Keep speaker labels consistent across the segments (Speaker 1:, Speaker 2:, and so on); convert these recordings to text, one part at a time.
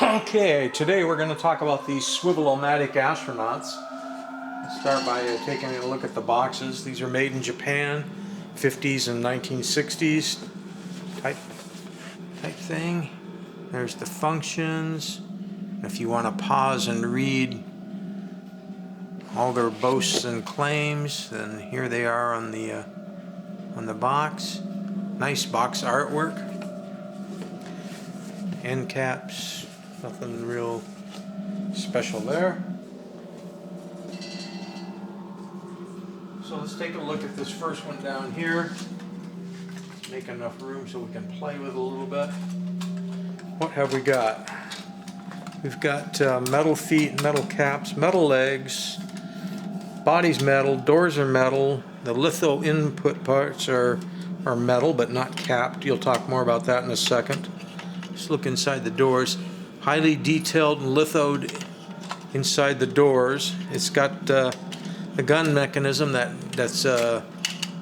Speaker 1: Okay, today we're going to talk about these Swivel.O.Matic Astronauts. Let's start by taking a look at the boxes. These are made in Japan, 50s and 1960s type thing. There's the functions. If you want to pause and read all their boasts and claims, then here they are on the box. Nice box artwork. End caps, nothing real special there. So let's take a look at this first one down here. Make enough room so we can play with it a little bit. What have we got? We've got metal feet, metal caps, metal legs, body's metal, doors are metal, the litho input parts are metal but not capped. You'll talk more about that in a second. Let's look inside the doors. Highly detailed and lithoed inside the doors. It's got the gun mechanism that's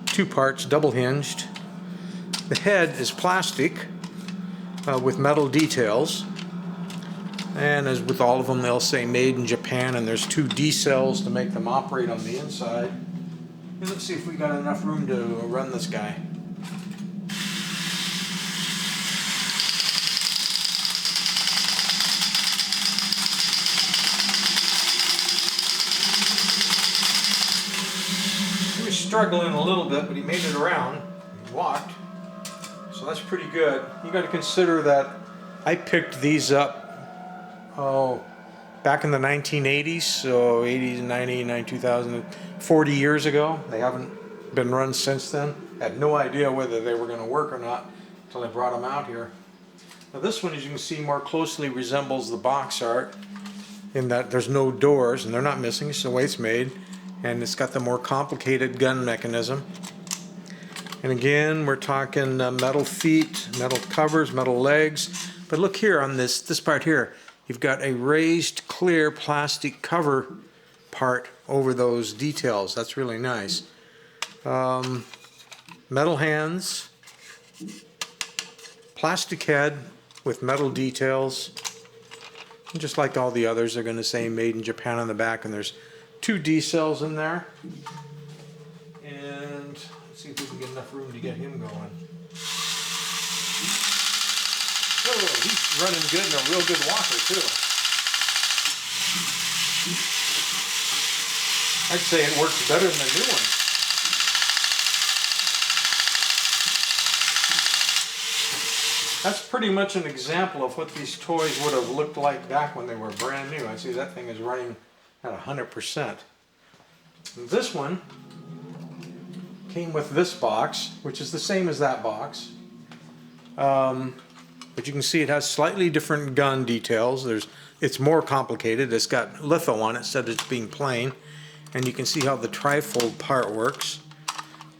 Speaker 1: two parts, double hinged. The head is plastic with metal details. And as with all of them, they'll say made in Japan, and there's two D cells to make them operate on the inside. And let's see if we got enough room to run this guy. He was struggling a little bit, but he made it around. He walked. So that's pretty good. You got to consider that I picked these up back in the 1980s, so 80s, 90s, 2000, 40 years ago. They haven't been run since then. Had no idea whether they were going to work or not until I brought them out here. Now this one, as you can see, more closely resembles the box art in that there's no doors, and they're not missing. It's the way it's made, and it's got the more complicated gun mechanism. And again, we're talking metal feet, metal covers, metal legs. But look here on this part here. You've got a raised clear plastic cover part over those details. That's really nice. Metal hands, plastic head with metal details. And just like all the others, they're going to say made in Japan on the back, and there's two D cells in there. And let's see if we can get enough room to get him going. Oh, he's running good and a real good walker too. I'd say it works better than the new one. That's pretty much an example of what these toys would have looked like back when they were brand new. I see that thing is running at 100%. This one came with this box, which is the same as that box. But you can see it has slightly different gun details. It's more complicated. It's got litho on it instead of it's being plain. And you can see how the trifold part works.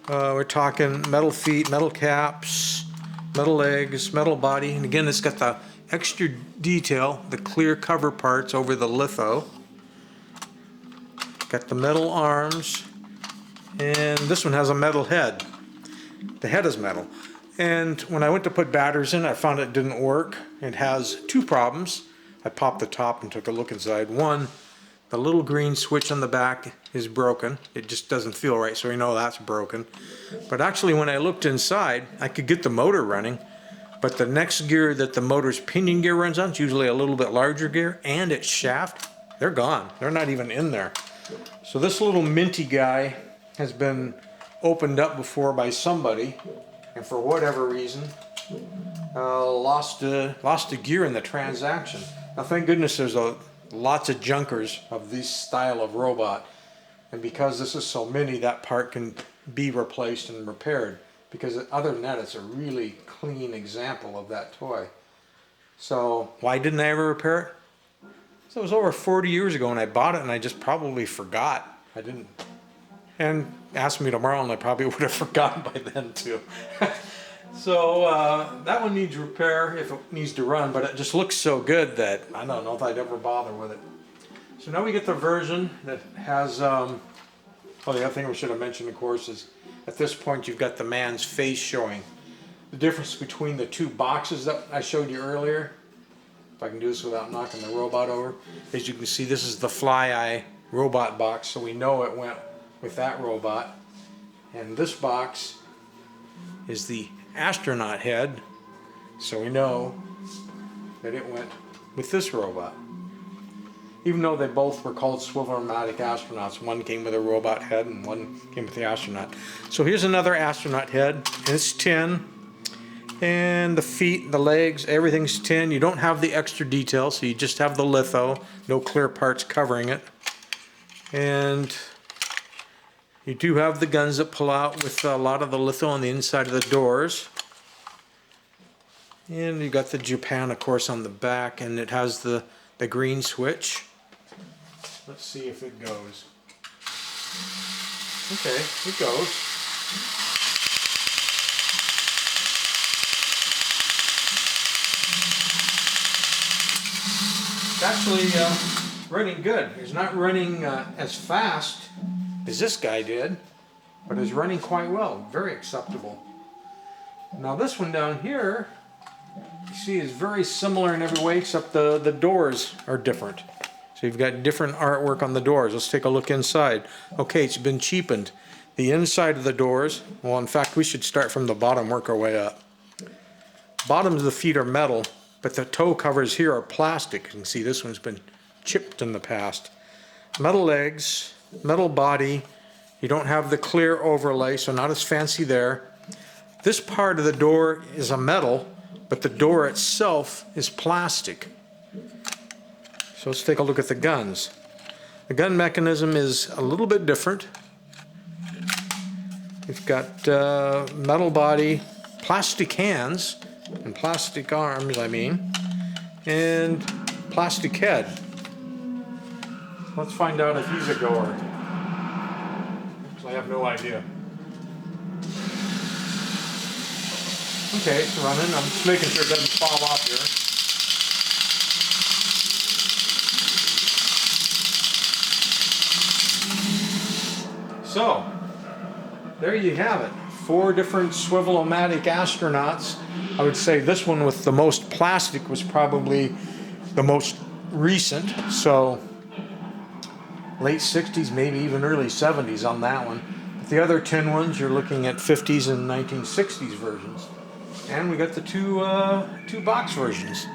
Speaker 1: We're talking metal feet, metal caps, metal legs, metal body. And again, it's got the extra detail, the clear cover parts over the litho. Got the metal arms. And this one has a metal head. The head is metal. And when I went to put batteries in, I found it didn't work. It has two problems. I popped the top and took a look inside. One, the little green switch on the back is broken. It just doesn't feel right, so we know that's broken. But actually, when I looked inside, I could get the motor running. But the next gear that the motor's pinion gear runs on, it's usually a little bit larger gear, and its shaft, they're gone. They're not even in there. So this little minty guy has been opened up before by somebody, and for whatever reason, lost a gear in the transaction. Now, thank goodness there's lots of junkers of this style of robot, and because this is so many, that part can be replaced and repaired. Because other than that, it's a really clean example of that toy. So why didn't I ever repair it? So it was over 40 years ago when I bought it, and I just probably forgot. I didn't. And ask me tomorrow, and I probably would have forgotten by then too. So that one needs repair if it needs to run, but it just looks so good that I don't know if I'd ever bother with it. So now we get the version that has, the other thing we should have mentioned, of course, is at this point you've got the man's face showing. The difference between the two boxes that I showed you earlier, if I can do this without knocking the robot over. As you can see, this is the Fly Eye robot box, so we know it went with that robot. And this box is the astronaut head, so we know that it went with this robot. Even though they both were called Swivel.O.Matic Astronauts, one came with a robot head and one came with the astronaut. So here's another astronaut head, and it's tin, and the feet, the legs, everything's tin. You don't have the extra detail, so you just have the litho, no clear parts covering it. And you do have the guns that pull out with a lot of the litho on the inside of the doors. And you got the Japan, of course, on the back, and it has the green switch. Let's see if it goes. Okay, it goes. It's actually running good. It's not running as fast as this guy did, but it's running quite well. Very acceptable. Now this one down here, you see, is very similar in every way, except the doors are different. So you've got different artwork on the doors. Let's take a look inside. Okay, it's been cheapened. The inside of the doors, well, in fact, we should start from the bottom, work our way up. Bottoms of the feet are metal, but the toe covers here are plastic. You can see this one's been chipped in the past. Metal legs, metal body. You don't have the clear overlay, so not as fancy there. This part of the door is a metal, but the door itself is plastic. So let's take a look at the guns. The gun mechanism is a little bit different. We've got metal body, plastic hands, and plastic arms, and plastic head. Let's find out if he's a goer. I have no idea. Okay, it's running. I'm just making sure it doesn't fall off here. So, there you have it. 4 different Swivel.O.Matic Astronauts. I would say this one with the most plastic was probably the most recent. So, late 60s, maybe even early 70s on that one. But the other 10 ones, you're looking at 50s and 1960s versions. And we got the two box versions.